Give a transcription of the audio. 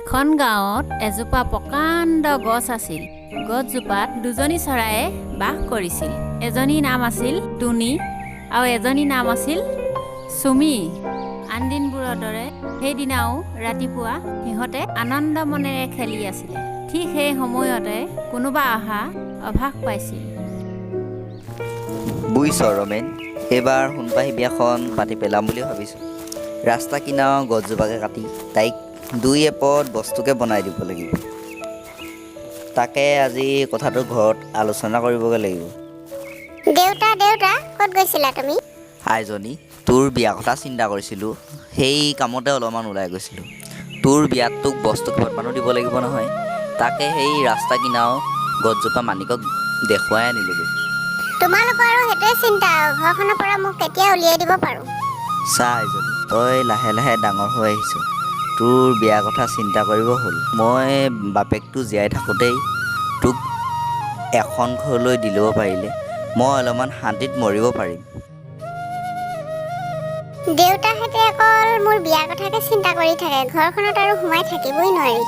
এখন গাঁৱত এজোপা প্ৰকাণ্ড গছ আছিল। গছজোপাত দুজনী চৰায়ে বাস কৰিছিল। এজনী নাম আছিল টুনি আৰু এজনী নাম আছিল চুমি। আন দিনবোৰৰ দৰে সেইদিনাও ৰাতিপুৱা সিহঁতে আনন্দ মনেৰে খেলি আছিলে। ঠিক সেই সময়তে কোনোবা অহা আভাস পাইছিল। বুজিছ ৰমেন, এইবাৰ সোণপাহি বিয়াখন পাতি পেলাম বুলি ভাবিছোঁ। ৰাস্তা কিনাৰৰ গছজোপাকে কাটি তাইক দুই এপদ বস্তুকে বনাই দিব লাগিব। তাকে আজি কথাটো ঘৰত আলোচনা কৰিবগৈ লাগিব। দেউতা ক'ত গৈছিলা তুমি? আইজনী, তোৰ বিয়া কথা চিন্তা কৰিছিলোঁ, সেই কামতে অলপমান ওলাই গৈছিলোঁ। তোৰ বিয়াত তোক বস্তু কেইটামানো দিব লাগিব নহয়। তাকে সেই ৰাস্তা কিনাৰৰ গছজোপা মালিকক দেখুৱাই আনিলোগৈ। তোমালোকৰ আৰু সেইটোৱে চিন্তা, ঘৰখনৰ পৰা মোক কেতিয়া উলিয়াই দিব পাৰোঁ। চা আইজনী, তই লাহে লাহে ডাঙৰ হৈ আহিছ। তোৰ বিয়াৰ কথা চিন্তা কৰিব হ'ল। মই বাপেকটো জীয়াই থাকোঁতেই তোক এখন ঘৰলৈ দি ল'ব পাৰিলে মই অলপমান শান্তিত মৰিব পাৰিম। দেউতাহঁতে অকল মোৰ বিয়াৰ কথাকে চিন্তা কৰি থাকে, ঘৰখনত আৰু সোমাই থাকিবই নোৱাৰি।